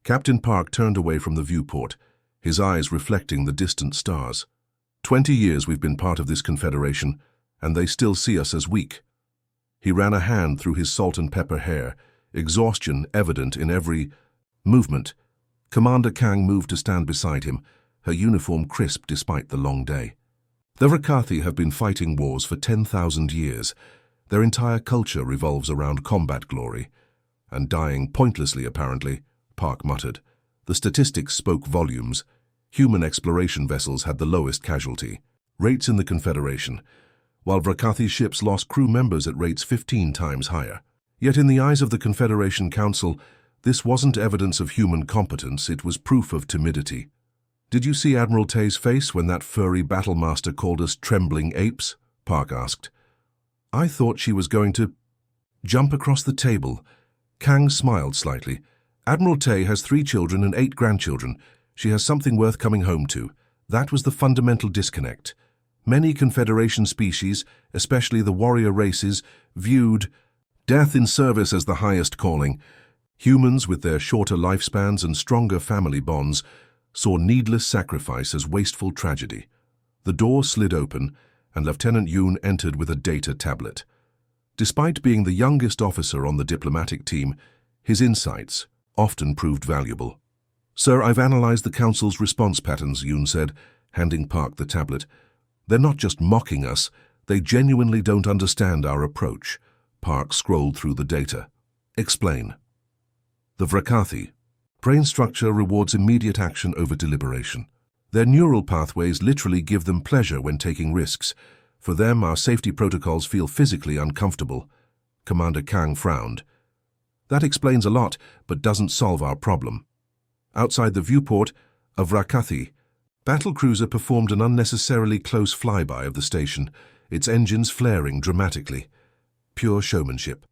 Captain Park turned away from the viewport, his eyes reflecting the distant stars. 20 years we've been part of this confederation, and they still see us as weak. He ran a hand through his salt and pepper hair, exhaustion evident in every movement. Commander Kang moved to stand beside him, her uniform crisp despite the long day. The Vrakathi have been fighting wars for 10,000 years. Their entire culture revolves around combat glory. And dying pointlessly, apparently, Park muttered. The statistics spoke volumes. Human exploration vessels had the lowest casualty rates in the Confederation, while Vrakathi ships lost crew members at rates 15 times higher. Yet in the eyes of the Confederation Council, this wasn't evidence of human competence, it was proof of timidity. "Did you see Admiral Tay's face when that furry battlemaster called us trembling apes?" Park asked. "I thought she was going to jump across the table." Kang smiled slightly. "Admiral Tay has 3 children and 8 grandchildren. She has something worth coming home to. That was the fundamental disconnect. Many Confederation species, especially the warrior races, viewed death in service as the highest calling. Humans, with their shorter lifespans and stronger family bonds, saw needless sacrifice as wasteful tragedy." The door slid open, and Lieutenant Yoon entered with a data tablet. Despite being the youngest officer on the diplomatic team, his insights often proved valuable. "Sir, I've analyzed the Council's response patterns," Yoon said, handing Park the tablet. "They're not just mocking us, they genuinely don't understand our approach." Park scrolled through the data. "Explain." The Vrakathi. Brain structure rewards immediate action over deliberation. Their neural pathways literally give them pleasure when taking risks. For them, our safety protocols feel physically uncomfortable. Commander Kang frowned. "That explains a lot, but doesn't solve our problem." Outside the viewport, a Vrakathi battlecruiser performed an unnecessarily close flyby of the station, its engines flaring dramatically. Pure showmanship.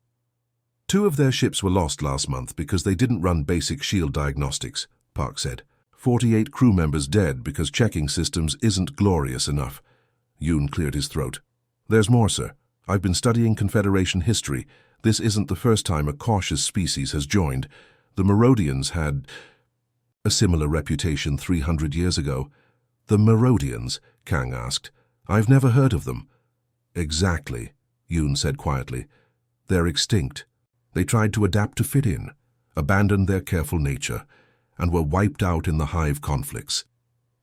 2 of their ships were lost last month because they didn't run basic shield diagnostics, Park said. 48 crew members dead because checking systems isn't glorious enough. Yoon cleared his throat. "There's more, sir. I've been studying Confederation history. This isn't the first time a cautious species has joined. The Merodians had a similar reputation 300 years ago." "The Merodians?" Kang asked. "I've never heard of them." "Exactly," Yoon said quietly. "They're extinct. They tried to adapt to fit in, abandoned their careful nature, and were wiped out in the hive conflicts."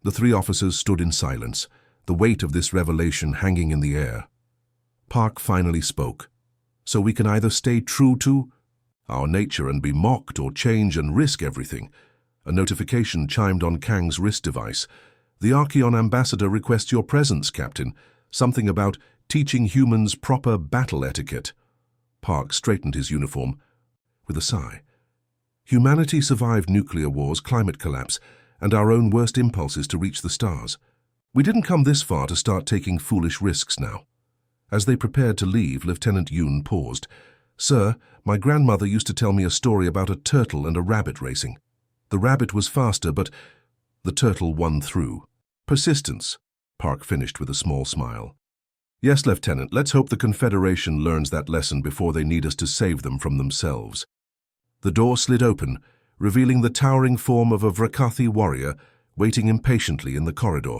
The 3 officers stood in silence, the weight of this revelation hanging in the air. Park finally spoke. "So we can either stay true to our nature and be mocked, or change and risk everything." A notification chimed on Kang's wrist device. "The Archeon ambassador requests your presence, Captain. Something about teaching humans proper battle etiquette." Park straightened his uniform with a sigh. "Humanity survived nuclear wars, climate collapse, and our own worst impulses to reach the stars. We didn't come this far to start taking foolish risks now." As they prepared to leave, Lieutenant Yoon paused. "Sir, my grandmother used to tell me a story about a turtle and a rabbit racing. The rabbit was faster, but the turtle won through. Persistence," Park finished with a small smile. "Yes, Lieutenant, let's hope the Confederation learns that lesson before they need us to save them from themselves." The door slid open, revealing the towering form of a Vrakathi warrior waiting impatiently in the corridor.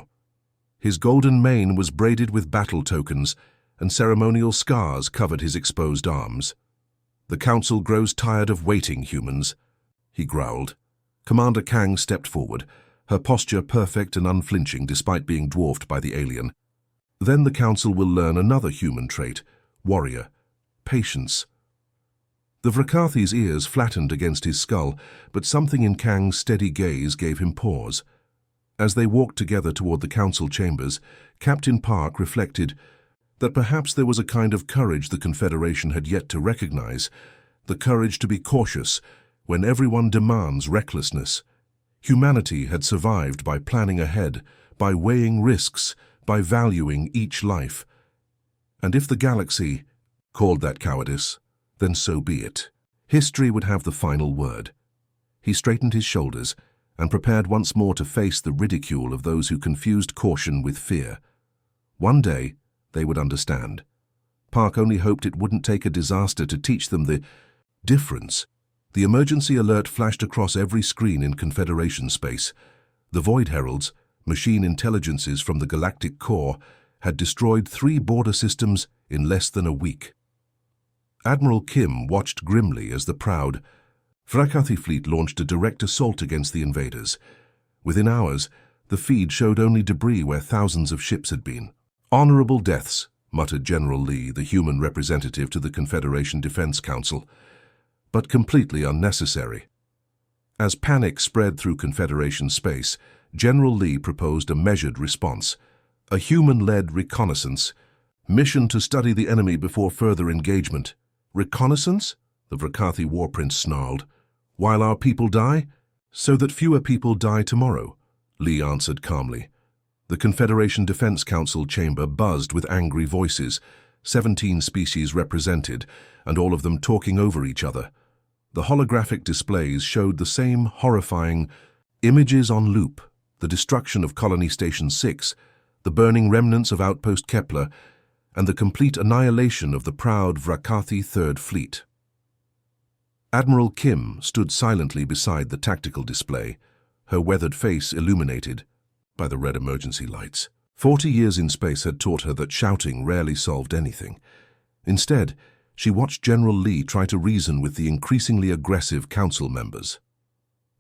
His golden mane was braided with battle tokens, and ceremonial scars covered his exposed arms. "The Council grows tired of waiting, humans," he growled. Commander Kang stepped forward, her posture perfect and unflinching despite being dwarfed by the alien. "Then the Council will learn another human trait, warrior, patience." The Vrakathi's ears flattened against his skull, but something in Kang's steady gaze gave him pause. As they walked together toward the council chambers, Captain Park reflected that perhaps there was a kind of courage the Confederation had yet to recognize, the courage to be cautious when everyone demands recklessness. Humanity had survived by planning ahead, by weighing risks, by valuing each life. And if the galaxy called that cowardice, then so be it. History would have the final word. He straightened his shoulders and prepared once more to face the ridicule of those who confused caution with fear. One day, they would understand. Park only hoped it wouldn't take a disaster to teach them the difference The emergency alert flashed across every screen in Confederation space. The Void Heralds, machine intelligences from the Galactic core, had destroyed 3 border systems in less than a week. Admiral Kim watched grimly as the proud Vrakathi fleet launched a direct assault against the invaders. Within hours, the feed showed only debris where thousands of ships had been. "Honorable deaths," muttered General Lee, the human representative to the Confederation Defense Council, "but completely unnecessary." As panic spread through Confederation space, General Lee proposed a measured response. A human-led reconnaissance, mission to study the enemy before further engagement. "Reconnaissance?" the Vrakathi War Prince snarled. "While our people die? So that fewer people die tomorrow," Lee answered calmly. The Confederation Defense Council chamber buzzed with angry voices, 17 species represented, and all of them talking over each other. The holographic displays showed the same horrifying images on loop: the destruction of Colony Station 6, the burning remnants of Outpost Kepler, and the complete annihilation of the proud Vrakathi Third Fleet. Admiral Kim stood silently beside the tactical display, her weathered face illuminated by the red emergency lights. 40 years in space had taught her that shouting rarely solved anything. Instead, she watched General Lee try to reason with the increasingly aggressive council members.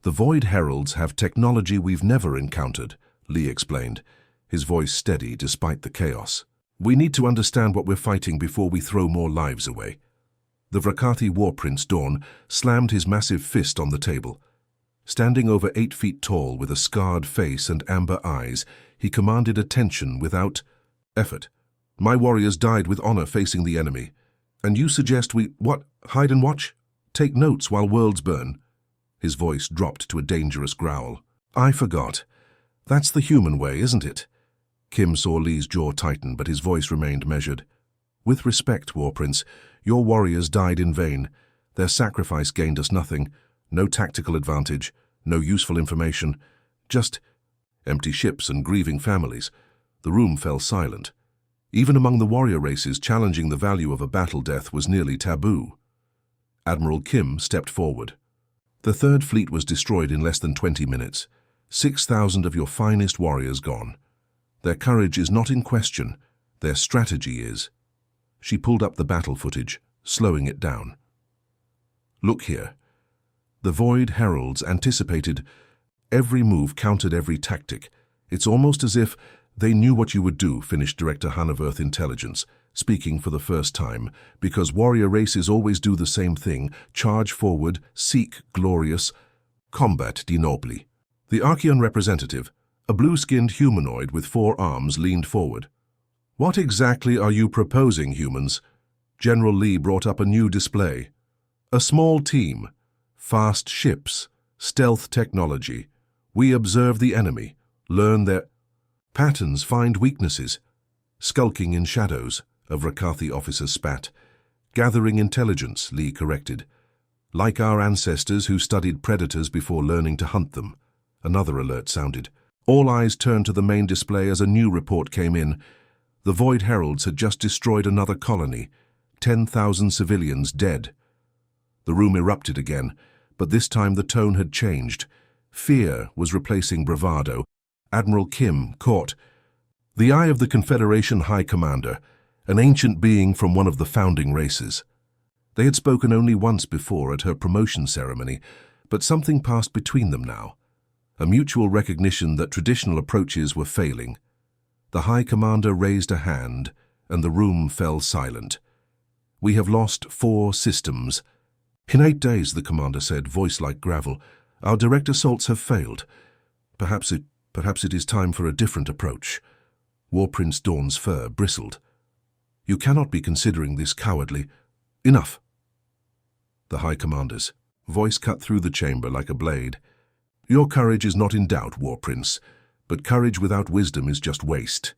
"The Void Heralds have technology we've never encountered," Lee explained, his voice steady despite the chaos. "We need to understand what we're fighting before we throw more lives away." The Vrakathi War Prince Dawn slammed his massive fist on the table. Standing over 8 feet tall with a scarred face and amber eyes, he commanded attention without effort. "My warriors died with honor facing the enemy. And you suggest we, hide and watch? Take notes while worlds burn?" His voice dropped to a dangerous growl. "I forgot. That's the human way, isn't it?" Kim saw Lee's jaw tighten, but his voice remained measured. "With respect, War Prince, your warriors died in vain. Their sacrifice gained us nothing. No tactical advantage, no useful information, just empty ships and grieving families." The room fell silent. Even among the warrior races, challenging the value of a battle death was nearly taboo. Admiral Kim stepped forward. "The Third Fleet was destroyed in less than 20 minutes. 6,000 of your finest warriors gone. Their courage is not in question. Their strategy is." She pulled up the battle footage, slowing it down. "Look here." The Void Heralds anticipated. Every move countered every tactic. "It's almost as if they knew what you would do," finished Director Han of Earth Intelligence, speaking for the first time, "because warrior races always do the same thing: charge forward, seek glorious, combat denobly." The Archean representative, a blue-skinned humanoid with 4 arms, leaned forward. "What exactly are you proposing, humans?" General Lee brought up a new display. "A small team, fast ships, stealth technology. We observe the enemy, learn their patterns, find weaknesses." "Skulking in shadows," a Vrakathi officer spat. "Gathering intelligence," Lee corrected. "Like our ancestors who studied predators before learning to hunt them," another alert sounded. All eyes turned to the main display as a new report came in. The Void Heralds had just destroyed another colony. 10,000 civilians dead. The room erupted again, but this time the tone had changed. Fear was replacing bravado. Admiral Kim caught the eye of the Confederation High Commander, an ancient being from one of the founding races. They had spoken only once before at her promotion ceremony, but something passed between them now. A mutual recognition that traditional approaches were failing. The High Commander raised a hand, and the room fell silent. "We have lost 4 systems. In 8 days," the commander said, voice like gravel. "Our direct assaults have failed. Perhaps it is time for a different approach." War Prince Dawn's fur bristled. "You cannot be considering this cowardly." "Enough." The High Commander's voice cut through the chamber like a blade. "Your courage is not in doubt, War Prince, but courage without wisdom is just waste."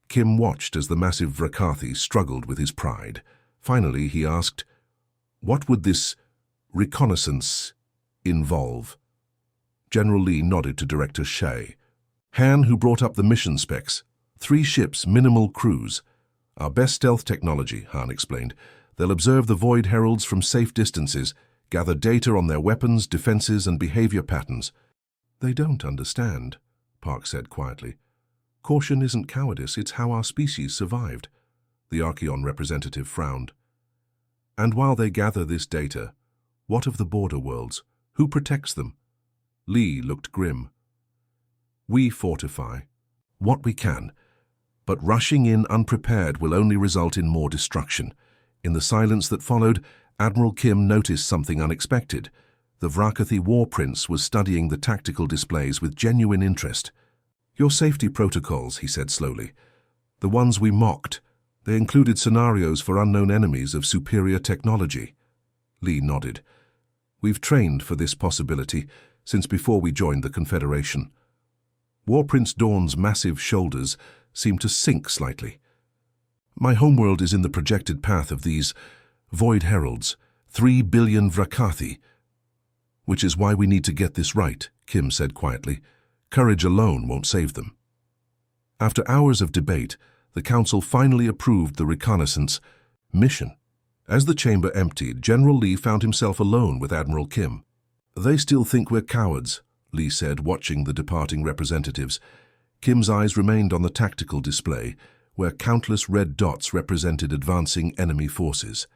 Kim watched as the massive Vrakathi struggled with his pride. Finally, he asked, "What would this reconnaissance involve?" General Lee nodded to Director Shea. "Han, who brought up the mission specs. 3 ships, minimal crews. Our best stealth technology," Han explained. "They'll observe the Void Heralds from safe distances, gather data on their weapons, defenses, and behavior patterns. They don't understand, Park said quietly. Caution isn't cowardice, it's how our species survived. The Archeon representative frowned. And while they gather this data, what of the border worlds? Who protects them? Lee looked grim. We fortify what we can, but rushing in unprepared will only result in more destruction. In the silence that followed, Admiral Kim noticed something unexpected. The Vrakathi War Prince was studying the tactical displays with genuine interest. Your safety protocols, he said slowly. The ones we mocked. They included scenarios for unknown enemies of superior technology. Lee nodded. We've trained for this possibility since before we joined the Confederation. War Prince Dawn's massive shoulders seemed to sink slightly. My homeworld is in the projected path of these Void Heralds, 3 billion Vrakathi. Which is why we need to get this right, Kim said quietly. Courage alone won't save them. After hours of debate, the Council finally approved the reconnaissance mission. As the chamber emptied, General Lee found himself alone with Admiral Kim. They still think we're cowards, Lee said, watching the departing representatives. Kim's eyes remained on the tactical display, where countless red dots represented advancing enemy forces.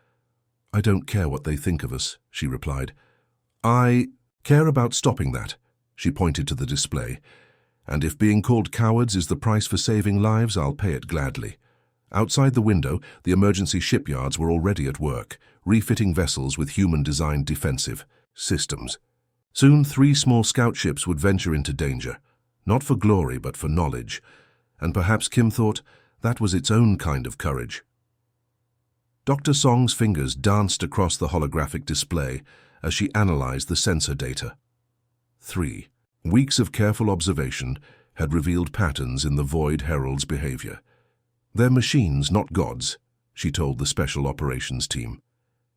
I don't care what they think of us, she replied. I care about stopping that, she pointed to the display. And if being called cowards is the price for saving lives, I'll pay it gladly. Outside the window, the emergency shipyards were already at work, refitting vessels with human-designed defensive systems. Soon 3 small scout ships would venture into danger, not for glory but for knowledge, and perhaps Kim thought that was its own kind of courage. Dr. Song's fingers danced across the holographic display as she analyzed the sensor data. 3 weeks of careful observation had revealed patterns in the Void Herald's behavior. They're machines, not gods, she told the Special Operations team.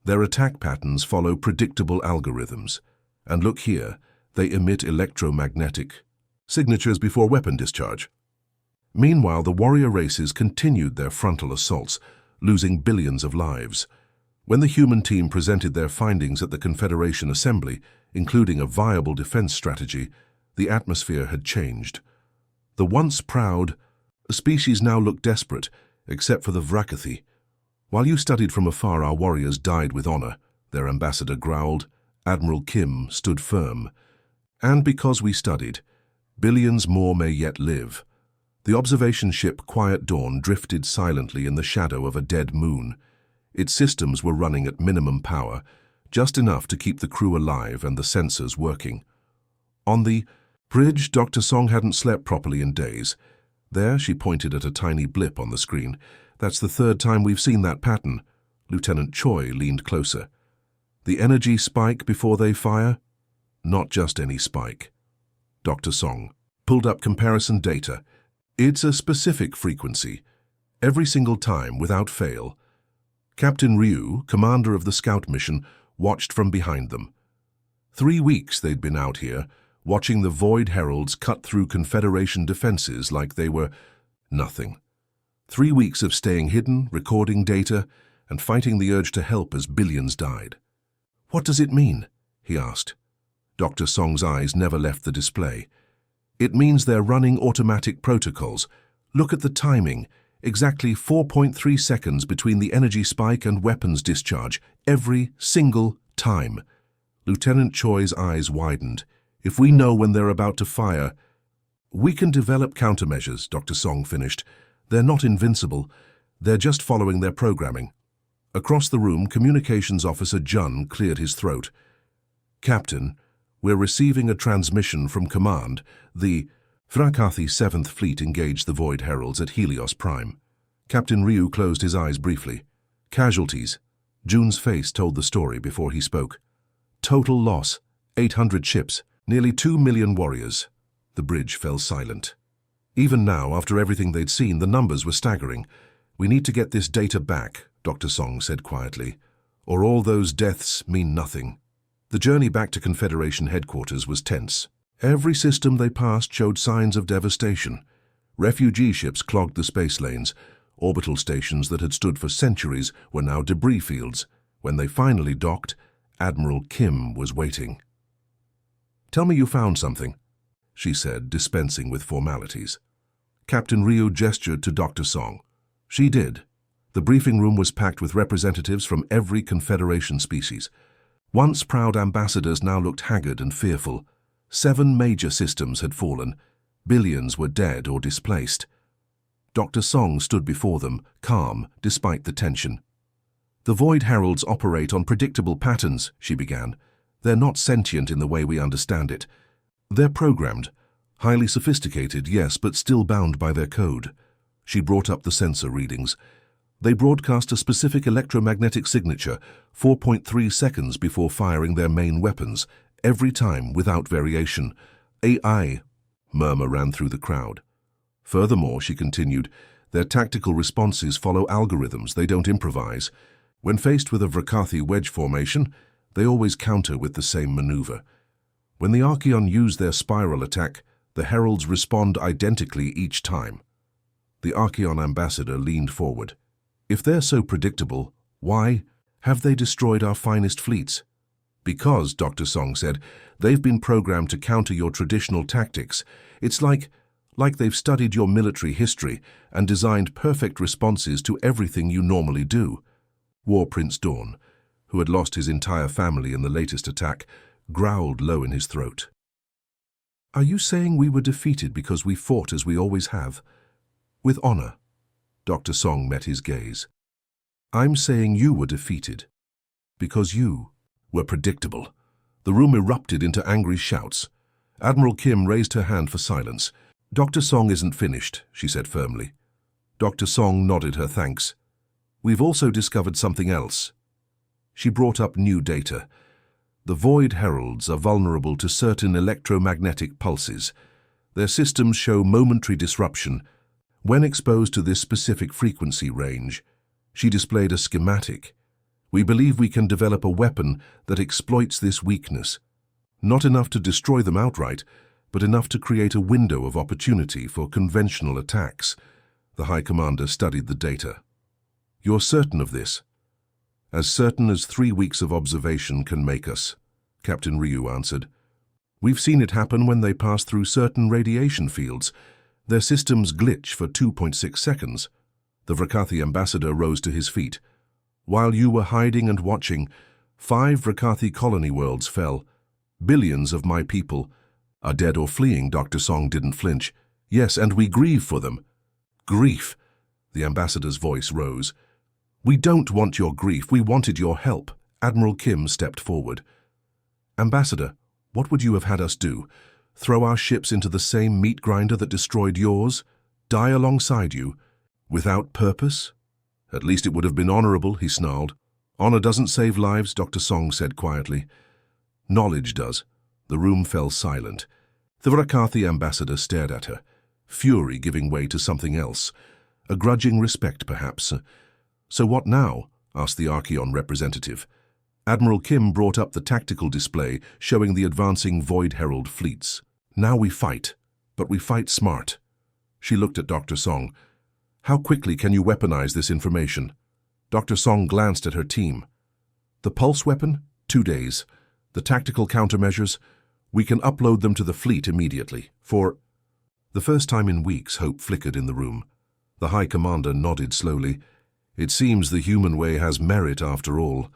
Their attack patterns follow predictable algorithms. And look here, they emit electromagnetic signatures before weapon discharge. Meanwhile, the warrior races continued their frontal assaults, losing billions of lives. When the human team presented their findings at the Confederation Assembly, including a viable defense strategy, the atmosphere had changed. The once proud species now looked desperate, except for the Vrakathi. While you studied from afar, our warriors died with honor, their ambassador growled. Admiral Kim stood firm. And because we studied, billions more may yet live. The observation ship Quiet Dawn drifted silently in the shadow of a dead moon. Its systems were running at minimum power, just enough to keep the crew alive and the sensors working. On the bridge, Dr. Song hadn't slept properly in days. There, she pointed at a tiny blip on the screen. That's the 3rd time we've seen that pattern. Lieutenant Choi leaned closer. The energy spike before they fire? Not just any spike. Dr. Song pulled up comparison data. It's a specific frequency. Every single time, without fail. Captain Ryu, commander of the scout mission, watched from behind them. 3 weeks they'd been out here, watching the Void Heralds cut through Confederation defenses like they were nothing. 3 weeks of staying hidden, recording data, and fighting the urge to help as billions died. What does it mean? He asked. Dr. Song's eyes never left the display. It means they're running automatic protocols. Look at the timing. Exactly 4.3 seconds between the energy spike and weapons discharge, every single time. Lieutenant Choi's eyes widened. If we know when they're about to fire, we can develop countermeasures, Dr. Song finished. They're not invincible. They're just following their programming. Across the room, Communications Officer Jun cleared his throat. Captain, we're receiving a transmission from Command. The Vrakathi 7th Fleet engaged the Void Heralds at Helios Prime. Captain Ryu closed his eyes briefly. Casualties. Jun's face told the story before he spoke. Total loss. 800 ships. Nearly 2 million warriors. The bridge fell silent. Even now, after everything they'd seen, the numbers were staggering. We need to get this data back, Dr. Song said quietly, or all those deaths mean nothing. The journey back to Confederation headquarters was tense. Every system they passed showed signs of devastation. Refugee ships clogged the space lanes. Orbital stations that had stood for centuries were now debris fields. When they finally docked, Admiral Kim was waiting. "Tell me you found something," she said, dispensing with formalities. Captain Ryu gestured to Dr. Song. She did. The briefing room was packed with representatives from every Confederation species. Once proud ambassadors now looked haggard and fearful. 7 major systems had fallen. Billions were dead or displaced. Dr. Song stood before them, calm despite the tension. "The Void Heralds operate on predictable patterns," she began. "They're not sentient in the way we understand it. They're programmed. Highly sophisticated, yes, but still bound by their code." She brought up the sensor readings. They broadcast a specific electromagnetic signature 4.3 seconds before firing their main weapons, every time without variation. "AI," murmur ran through the crowd. "Furthermore," she continued, "their tactical responses follow algorithms, they don't improvise. When faced with a Vrakathi wedge formation, they always counter with the same maneuver. When the Archeon use their spiral attack, the Heralds respond identically each time." The Archeon ambassador leaned forward. "If they're so predictable, why have they destroyed our finest fleets?" "Because," Dr. Song said, "they've been programmed to counter your traditional tactics. It's like they've studied your military history and designed perfect responses to everything you normally do." War Prince Dawn, who had lost his entire family in the latest attack, growled low in his throat. "Are you saying we were defeated because we fought as we always have? With honor?" Dr. Song met his gaze. "I'm saying you were defeated because you were predictable." The room erupted into angry shouts. Admiral Kim raised her hand for silence. "Dr. Song isn't finished," she said firmly. Dr. Song nodded her thanks. "We've also discovered something else." She brought up new data. "The Void Heralds are vulnerable to certain electromagnetic pulses. Their systems show momentary disruption when exposed to this specific frequency range." She displayed a schematic. "We believe we can develop a weapon that exploits this weakness. Not enough to destroy them outright, but enough to create a window of opportunity for conventional attacks." The High Commander studied the data. "You're certain of this?" "As certain as 3 weeks of observation can make us," Captain Ryu answered. "We've seen it happen when they pass through certain radiation fields. Their systems glitch for 2.6 seconds. The Vrakathi ambassador rose to his feet. "While you were hiding and watching, 5 Vrakathi colony worlds fell. Billions of my people are dead or fleeing." Dr. Song didn't flinch. "Yes, and we grieve for them." "Grief?" The ambassador's voice rose. "We don't want your grief, we wanted your help." Admiral Kim stepped forward. "Ambassador, what would you have had us do? Throw our ships into the same meat grinder that destroyed yours? Die alongside you? Without purpose?" "At least it would have been honorable," he snarled. "Honor doesn't save lives," Dr. Song said quietly. "Knowledge does." The room fell silent. The Vrakathi ambassador stared at her, fury giving way to something else. A grudging respect, perhaps. "So what now?" asked the Archeon representative. Admiral Kim brought up the tactical display showing the advancing Void Herald fleets. "Now we fight, but we fight smart." She looked at Dr. Song. "How quickly can you weaponize this information?" Dr. Song glanced at her team. "The pulse weapon? 2 days. The tactical countermeasures? We can upload them to the fleet immediately. For..." The first time in weeks, hope flickered in the room. The High Commander nodded slowly. "It seems the human way has merit after all."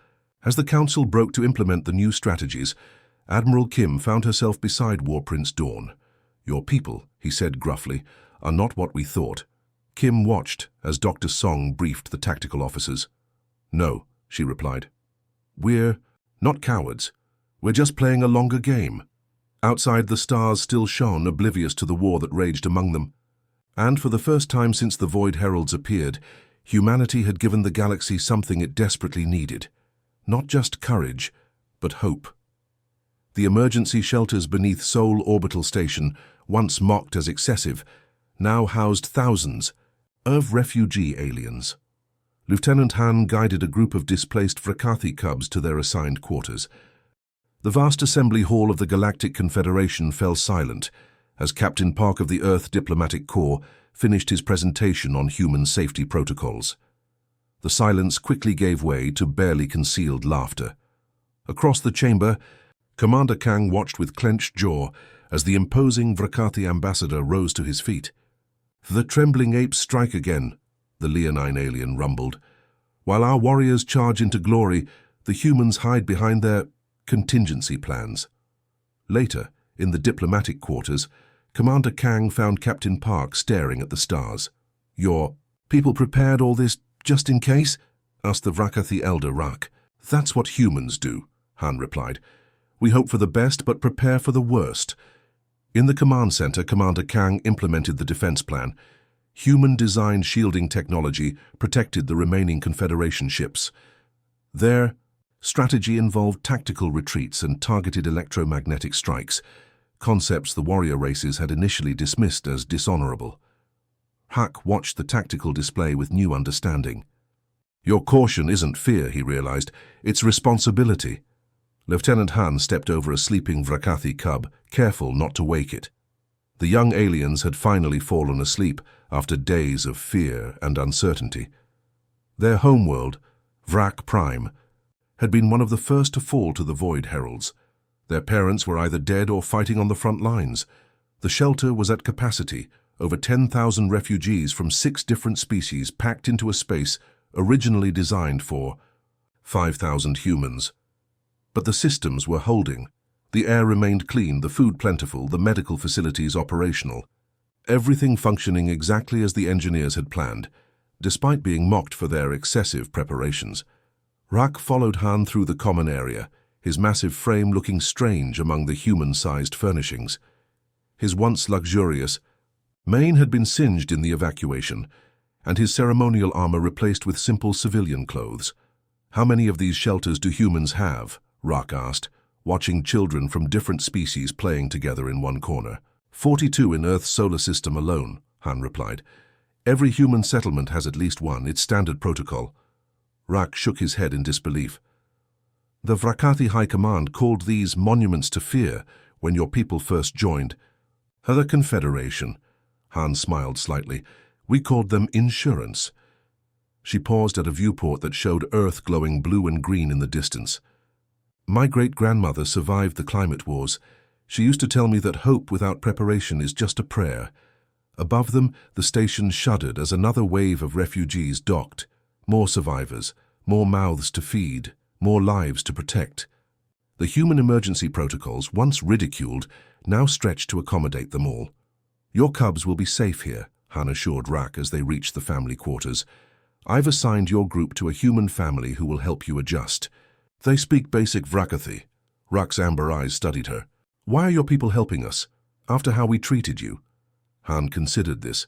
As the Council broke to implement the new strategies, Admiral Kim found herself beside War Prince Dawn. "Your people," he said gruffly, "are not what we thought." Kim watched as Dr. Song briefed the tactical officers. "No," she replied. "We're not cowards. We're just playing a longer game." Outside, the stars still shone, oblivious to the war that raged among them. And for the first time since the Void Heralds appeared, humanity had given the galaxy something it desperately needed. Not just courage, but hope. The emergency shelters beneath Seoul Orbital Station, once mocked as excessive, now housed thousands of refugee aliens. Lieutenant Han guided a group of displaced Vrakathi cubs to their assigned quarters. The vast assembly hall of the Galactic Confederation fell silent as Captain Park of the Earth Diplomatic Corps finished his presentation on human safety protocols. The silence quickly gave way to barely concealed laughter. Across the chamber, Commander Kang watched with clenched jaw as the imposing Vrakati ambassador rose to his feet. "The trembling apes strike again," the leonine alien rumbled. "While our warriors charge into glory, the humans hide behind their contingency plans." Later, in the diplomatic quarters, Commander Kang found Captain Park staring at the stars. "Your people prepared all this just in case?" asked the Vrakathi elder Rak. "That's what humans do," Han replied. "We hope for the best but prepare for the worst." In the command center, Commander Kang implemented the defense plan. Human-designed shielding technology protected the remaining Confederation ships. Their strategy involved tactical retreats and targeted electromagnetic strikes, concepts the warrior races had initially dismissed as dishonorable. Hak watched the tactical display with new understanding. "Your caution isn't fear," he realized. "It's responsibility." Lieutenant Han stepped over a sleeping Vrakathi cub, careful not to wake it. The young aliens had finally fallen asleep after days of fear and uncertainty. Their homeworld, Vrak Prime, had been one of the first to fall to the Void Heralds. Their parents were either dead or fighting on the front lines. The shelter was at capacity, over 10,000 refugees from 6 different species packed into a space originally designed for 5,000 humans. But the systems were holding. The air remained clean, the food plentiful, the medical facilities operational. Everything functioning exactly as the engineers had planned, despite being mocked for their excessive preparations. Rak followed Han through the common area, his massive frame looking strange among the human-sized furnishings. His once luxurious mane had been singed in the evacuation, and his ceremonial armor replaced with simple civilian clothes. "How many of these shelters do humans have?" Rak asked, watching children from different species playing together in one corner. 42 in Earth's solar system alone," Han replied. "Every human settlement has at least one. It's standard protocol." Rak shook his head in disbelief. "The Vrakati High Command called these monuments to fear when your people first joined." "The Confederation," Han smiled slightly. "We called them insurance." She paused at a viewport that showed Earth glowing blue and green in the distance. "My great-grandmother survived the climate wars. She used to tell me that hope without preparation is just a prayer." Above them, the station shuddered as another wave of refugees docked. More survivors, more mouths to feed, more lives to protect. The human emergency protocols, once ridiculed, now stretched to accommodate them all. "Your cubs will be safe here," Han assured Rak as they reached the family quarters. "I've assigned your group to a human family who will help you adjust. They speak basic Vrakathi." Rak's amber eyes studied her. "Why are your people helping us, after how we treated you?" Han considered this.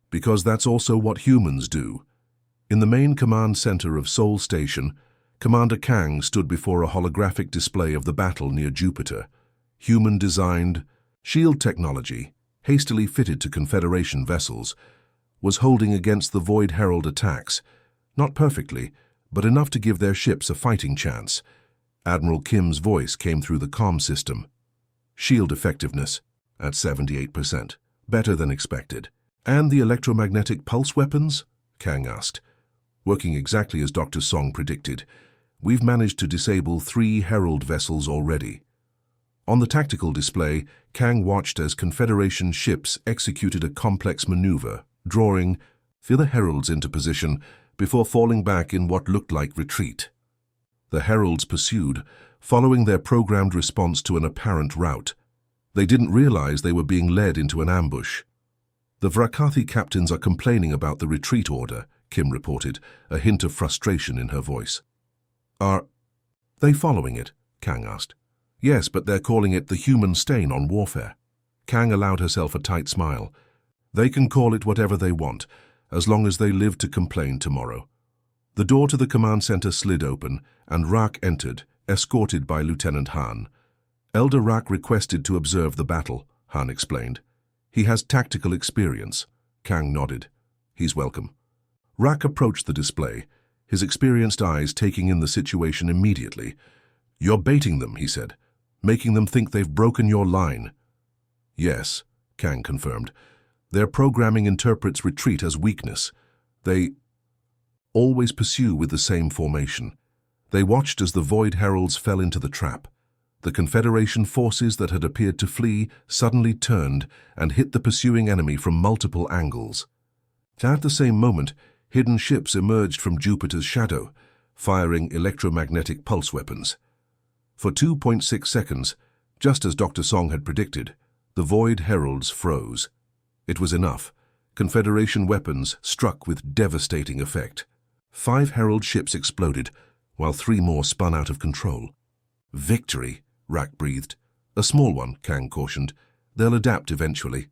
"Because that's also what humans do." In the main command center of Seoul Station, Commander Kang stood before a holographic display of the battle near Jupiter. Human-designed shield technology, hastily fitted to Confederation vessels, was holding against the Void Herald attacks. Not perfectly, but enough to give their ships a fighting chance. Admiral Kim's voice came through the comm system. "Shield effectiveness at 78%, better than expected." "And the electromagnetic pulse weapons?" Kang asked. "Working exactly as Dr. Song predicted. We've managed to disable 3 Herald vessels already." On the tactical display, Kang watched as Confederation ships executed a complex maneuver, drawing the Heralds into position before falling back in what looked like retreat. The Heralds pursued, following their programmed response to an apparent rout. They didn't realize they were being led into an ambush. "The Vrakathi captains are complaining about the retreat order," Kim reported, a hint of frustration in her voice. "Are they following it?" Kang asked. "Yes, but they're calling it the human stain on warfare." Kang allowed herself a tight smile. "They can call it whatever they want, as long as they live to complain tomorrow." The door to the command center slid open, and Rak entered, escorted by Lieutenant Han. "Elder Rak requested to observe the battle," Han explained. "He has tactical experience." Kang nodded. "He's welcome." Rak approached the display, his experienced eyes taking in the situation immediately. "You're baiting them," he said, "making them think they've broken your line." "Yes," Kang confirmed. "Their programming interprets retreat as weakness. They always pursue with the same formation. They watched as the Void Heralds fell into the trap. The Confederation forces that had appeared to flee suddenly turned and hit the pursuing enemy from multiple angles. At the same moment, hidden ships emerged from Jupiter's shadow, firing electromagnetic pulse weapons. For 2.6 seconds, just as Dr. Song had predicted, the Void Heralds froze. It was enough. Confederation weapons struck with devastating effect. 5 Herald ships exploded, while 3 more spun out of control. Victory, Rak breathed. A small one, Kang cautioned. They'll adapt eventually.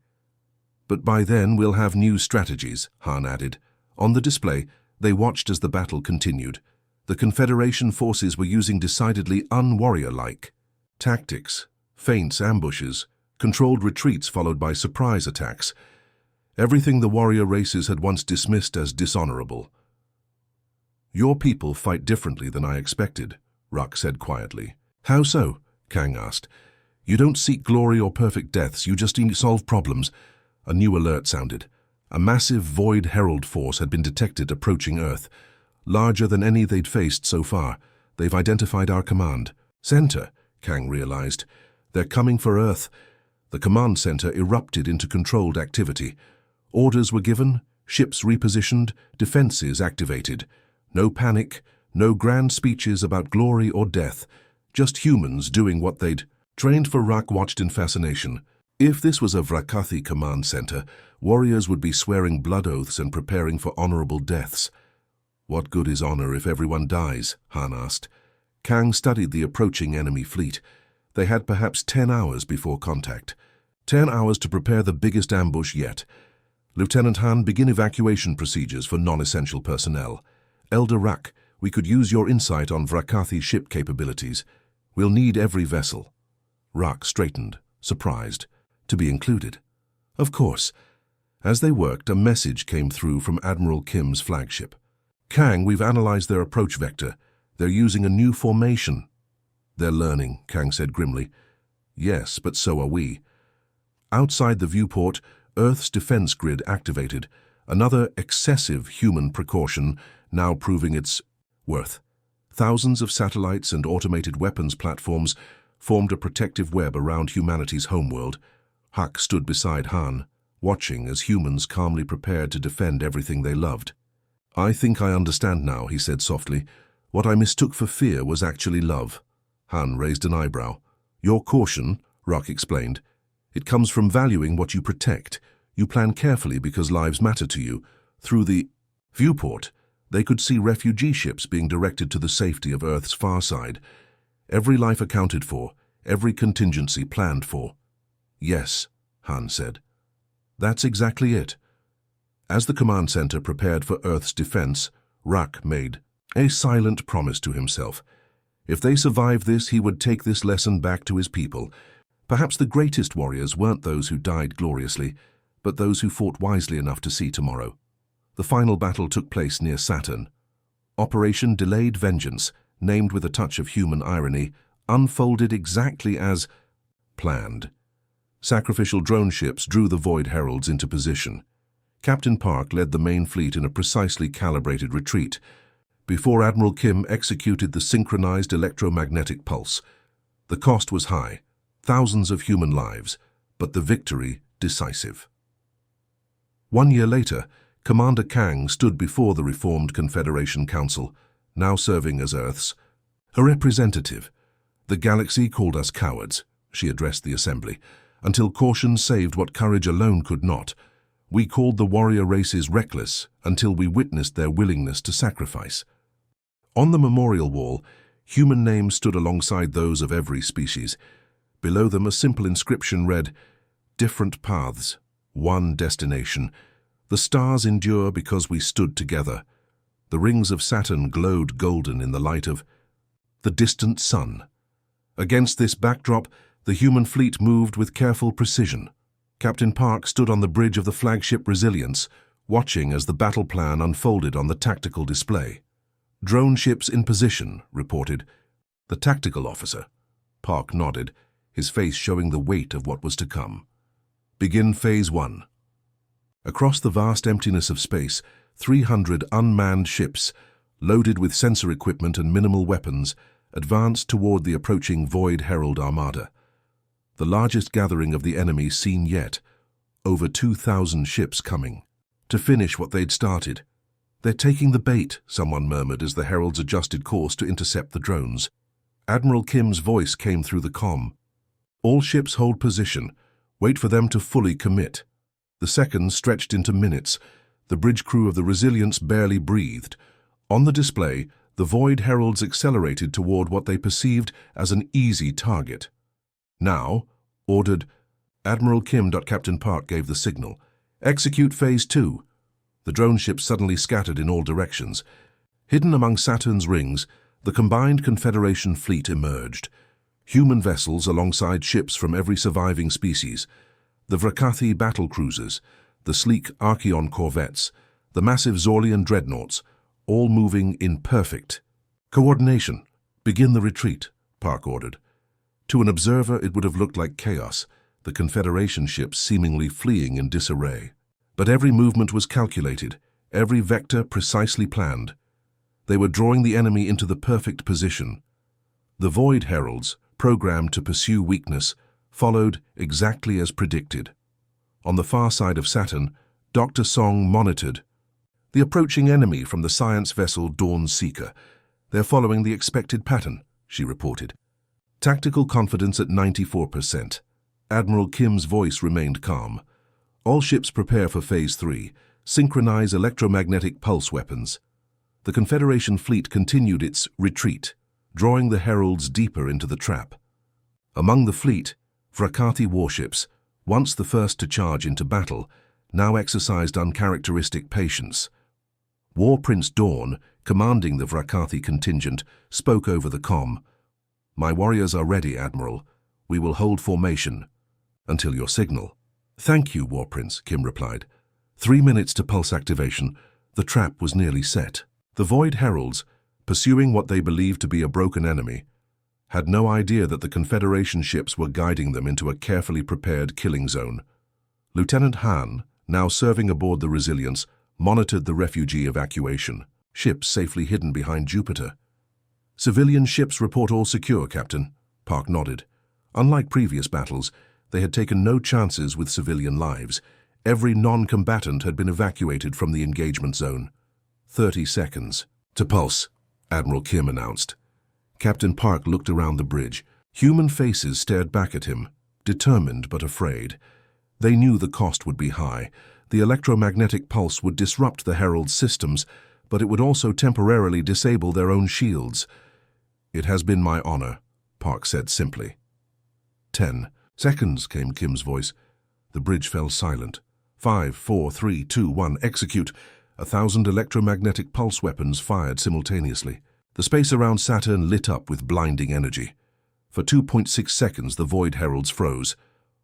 But by then we'll have new strategies, Han added. On the display, they watched as the battle continued. The Confederation forces were using decidedly un-warrior-like tactics, feints, ambushes, controlled retreats followed by surprise attacks. Everything the warrior races had once dismissed as dishonorable. Your people fight differently than I expected, Rak said quietly. How so? Kang asked. You don't seek glory or perfect deaths, you just solve problems. A new alert sounded. A massive Void Herald force had been detected approaching Earth. Larger than any they'd faced so far. They've identified our command center, Kang realized. They're coming for Earth. The command center erupted into controlled activity. Orders were given, ships repositioned, defenses activated. No panic, no grand speeches about glory or death. Just humans doing what they'd trained for. Rak watched in fascination. If this was a Vrakathi command center, warriors would be swearing blood oaths and preparing for honorable deaths. What good is honor if everyone dies? Han asked. Kang studied the approaching enemy fleet. They had perhaps 10 hours before contact. 10 hours to prepare the biggest ambush yet. Lieutenant Han, begin evacuation procedures for non-essential personnel. Elder Rak, we could use your insight on Vrakathi ship capabilities. We'll need every vessel. Rak straightened, surprised. To be included. Of course. As they worked, a message came through from Admiral Kim's flagship. Kang, we've analyzed their approach vector. They're using a new formation. They're learning, Kang said grimly. Yes, but so are we. Outside the viewport, Earth's defense grid activated. Another excessive human precaution, now proving its worth. Thousands of satellites and automated weapons platforms formed a protective web around humanity's homeworld. Hak stood beside Han, watching as humans calmly prepared to defend everything they loved. I think I understand now, he said softly. What I mistook for fear was actually love. Han raised an eyebrow. Your caution, Rak explained. It comes from valuing what you protect. You plan carefully because lives matter to you. Through the viewport, they could see refugee ships being directed to the safety of Earth's far side. Every life accounted for, every contingency planned for. Yes, Han said. That's exactly it. As the command center prepared for Earth's defense, Rak made a silent promise to himself. If they survived this, he would take this lesson back to his people. Perhaps the greatest warriors weren't those who died gloriously, but those who fought wisely enough to see tomorrow. The final battle took place near Saturn. Operation Delayed Vengeance, named with a touch of human irony, unfolded exactly as planned. Sacrificial drone ships drew the Void Heralds into position. Captain Park led the main fleet in a precisely calibrated retreat, before Admiral Kim executed the synchronized electromagnetic pulse. The cost was high, thousands of human lives, but the victory decisive. 1 year later, Commander Kang stood before the reformed Confederation Council, now serving as Earth's a representative. The galaxy called us cowards, she addressed the assembly, until caution saved what courage alone could not. We called the warrior races reckless until we witnessed their willingness to sacrifice. On the memorial wall, human names stood alongside those of every species. Below them, a simple inscription read, "Different paths, one destination. The stars endure because we stood together." The rings of Saturn glowed golden in the light of the distant sun. Against this backdrop, the human fleet moved with careful precision. Captain Park stood on the bridge of the flagship Resilience, watching as the battle plan unfolded on the tactical display. "Drone ships in position," reported the tactical officer. Park nodded, his face showing the weight of what was to come. "Begin Phase 1. Across the vast emptiness of space, 300 unmanned ships, loaded with sensor equipment and minimal weapons, advanced toward the approaching Void Herald Armada. The largest gathering of the enemy seen yet, over 2,000 ships coming. To finish what they'd started. "They're taking the bait," someone murmured as the heralds adjusted course to intercept the drones. Admiral Kim's voice came through the comm. "All ships hold position. Wait for them to fully commit." The seconds stretched into minutes. The bridge crew of the Resilience barely breathed. On the display, the Void Heralds accelerated toward what they perceived as an easy target. "Now," ordered Admiral Kim. Captain Park gave the signal. "Execute Phase 2. The drone ships suddenly scattered in all directions. Hidden among Saturn's rings, the combined Confederation fleet emerged. Human vessels alongside ships from every surviving species. The Vrakathi battle cruisers, the sleek Archeon corvettes, the massive Zorlian dreadnoughts, all moving in perfect coordination. "Begin the retreat," Park ordered. To an observer, it would have looked like chaos, the Confederation ships seemingly fleeing in disarray. But every movement was calculated, every vector precisely planned. They were drawing the enemy into the perfect position. The Void Heralds, programmed to pursue weakness, followed exactly as predicted. On the far side of Saturn, Dr. Song monitored the approaching enemy from the science vessel Dawn Seeker. "They're following the expected pattern," she reported. Tactical confidence at 94%. Admiral Kim's voice remained calm. "All ships prepare for Phase 3. Synchronize electromagnetic pulse weapons." The Confederation fleet continued its retreat, drawing the heralds deeper into the trap. Among the fleet, Vrakathi warships, once the first to charge into battle, now exercised uncharacteristic patience. War Prince Dawn, commanding the Vrakathi contingent, spoke over the comm. "My warriors are ready, Admiral. We will hold formation until your signal." "Thank you, War Prince," Kim replied. 3 minutes to pulse activation. The trap was nearly set. The Void Heralds, pursuing what they believed to be a broken enemy, had no idea that the Confederation ships were guiding them into a carefully prepared killing zone. Lieutenant Han, now serving aboard the Resilience, monitored the refugee evacuation, ships safely hidden behind Jupiter. "Civilian ships report all secure, Captain," Park nodded. Unlike previous battles, they had taken no chances with civilian lives. Every non-combatant had been evacuated from the engagement zone. 30 seconds. "To pulse," Admiral Kim announced. Captain Park looked around the bridge. Human faces stared back at him, determined but afraid. They knew the cost would be high. The electromagnetic pulse would disrupt the Herald's systems, but it would also temporarily disable their own shields. "It has been my honor," Park said simply. 10 seconds, came Kim's voice. The bridge fell silent. 5, 4, 3, 2, 1, execute. 1,000 electromagnetic pulse weapons fired simultaneously. The space around Saturn lit up with blinding energy. For 2.6 seconds, the Void Heralds froze.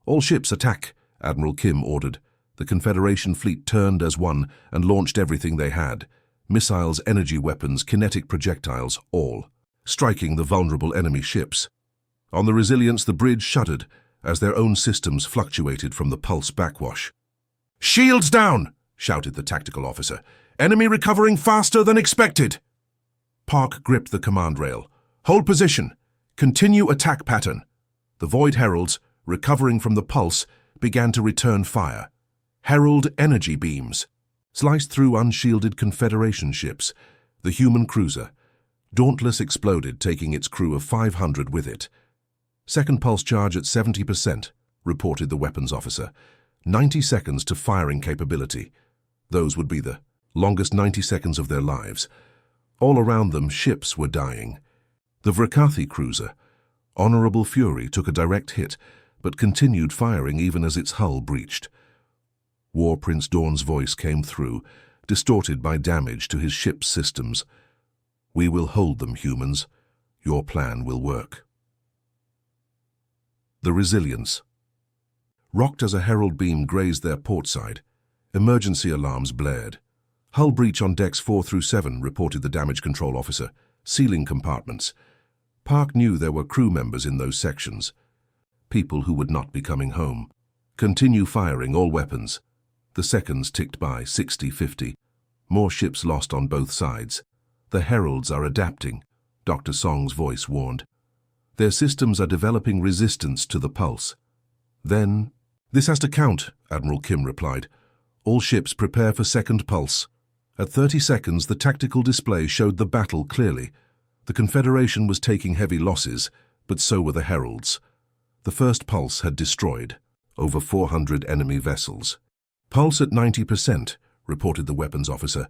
"All ships attack," Admiral Kim ordered. The Confederation fleet turned as one and launched everything they had. Missiles, energy weapons, kinetic projectiles, all, striking the vulnerable enemy ships. On the Resilience, the bridge shuddered as their own systems fluctuated from the pulse backwash. "Shields down!" shouted the tactical officer. "Enemy recovering faster than expected!" Park gripped the command rail. "Hold position. Continue attack pattern." The Void Heralds, recovering from the pulse, began to return fire. Herald energy beams sliced through unshielded Confederation ships. The human cruiser, Dauntless, exploded, taking its crew of 500 with it. "Second pulse charge at 70%, reported the weapons officer. 90 seconds to firing capability. Those would be the longest 90 seconds of their lives. All around them, ships were dying. The Vrakathi cruiser, Honorable Fury, took a direct hit, but continued firing even as its hull breached. War Prince Dawn's voice came through, distorted by damage to his ship's systems. "We will hold them, humans. Your plan will work." The Resilience. Rocked as a herald beam grazed their port side, emergency alarms blared. "Hull breach on decks 4 through 7, reported the damage control officer. "Sealing compartments." Park knew there were crew members in those sections. People who would not be coming home. "Continue firing all weapons." The seconds ticked by, 60, 50. More ships lost on both sides. The heralds are adapting, Dr. Song's voice warned. Their systems are developing resistance to the pulse. Then, "This has to count," Admiral Kim replied. "All ships prepare for second pulse." At 30 seconds, the tactical display showed the battle clearly. The Confederation was taking heavy losses, but so were the heralds. The first pulse had destroyed over 400 enemy vessels. "Pulse at 90%, reported the weapons officer.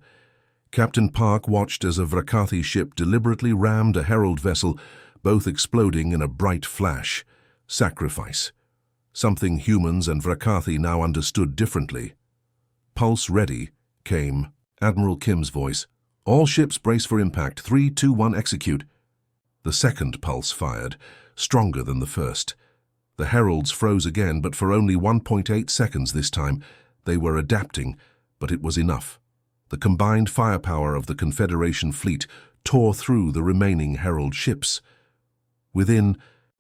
Captain Park watched as a Vrakathi ship deliberately rammed a herald vessel, both exploding in a bright flash. Sacrifice. Something humans and Vrakathi now understood differently. "Pulse ready," came Admiral Kim's voice. "All ships brace for impact. 3, 2, 1, execute." The second pulse fired, stronger than the first. The heralds froze again, but for only 1.8 seconds this time. They were adapting, but it was enough. The combined firepower of the Confederation fleet tore through the remaining herald ships. Within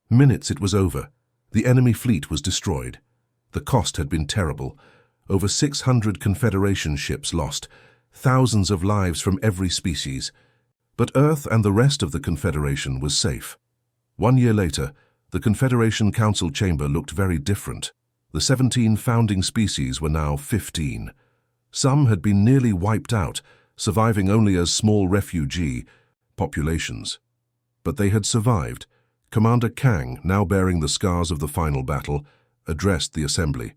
minutes it was over. The enemy fleet was destroyed. The cost had been terrible. Over 600 Confederation ships lost, thousands of lives from every species. But Earth and the rest of the Confederation was safe. 1 year later, the Confederation Council chamber looked very different. The 17 founding species were now 15. Some had been nearly wiped out, surviving only as small refugee populations. But they had survived. Commander Kang, now bearing the scars of the final battle, addressed the assembly.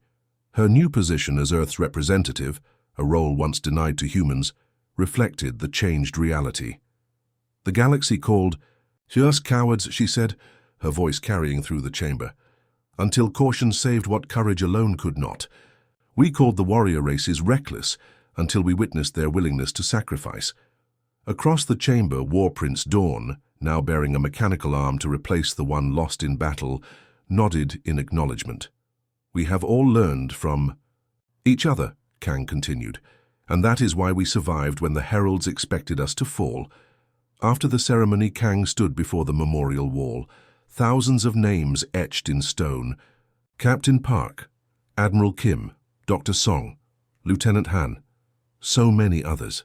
Her new position as Earth's representative, a role once denied to humans, reflected the changed reality. The galaxy called, "Yes, cowards," she said, her voice carrying through the chamber. "Until caution saved what courage alone could not. We called the warrior races reckless until we witnessed their willingness to sacrifice." Across the chamber, War Prince Dawn, now bearing a mechanical arm to replace the one lost in battle, nodded in acknowledgement. "We have all learned from each other," Kang continued, "and that is why we survived when the heralds expected us to fall." After the ceremony, Kang stood before the memorial wall, thousands of names etched in stone. Captain Park, Admiral Kim, Dr. Song, Lieutenant Han, so many others.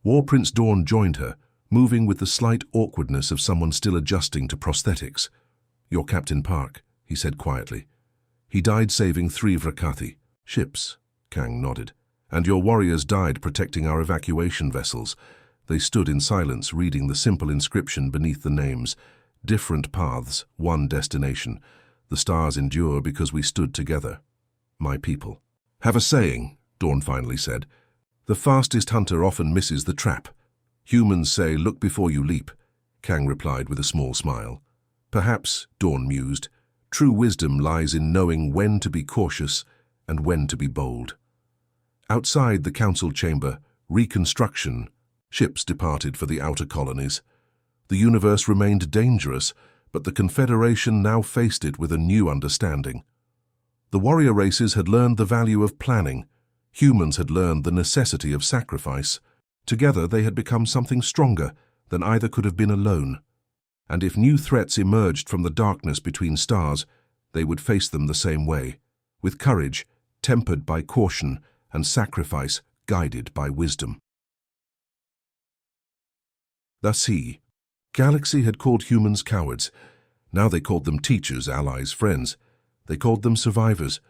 War Prince Dawn joined her, moving with the slight awkwardness of someone still adjusting to prosthetics. "You're Captain Park," he said quietly. "He died saving 3 Vrakathi ships," Kang nodded. "And your warriors died protecting our evacuation vessels." They stood in silence, reading the simple inscription beneath the names. "Different paths, one destination. The stars endure because we stood together. My people." "Have a saying," Dawn finally said. "The fastest hunter often misses the trap. Humans say, 'Look before you leap,'" Kang replied with a small smile. "Perhaps," Dawn mused, "true wisdom lies in knowing when to be cautious and when to be bold." Outside the council chamber, reconstruction, ships departed for the outer colonies. The universe remained dangerous, but the Confederation now faced it with a new understanding. The warrior races had learned the value of planning. Humans had learned the necessity of sacrifice. Together they had become something stronger than either could have been alone. And if new threats emerged from the darkness between stars, they would face them the same way, with courage tempered by caution and sacrifice guided by wisdom. Thus Galaxy had called humans cowards. Now they called them teachers, allies, friends. They called them survivors.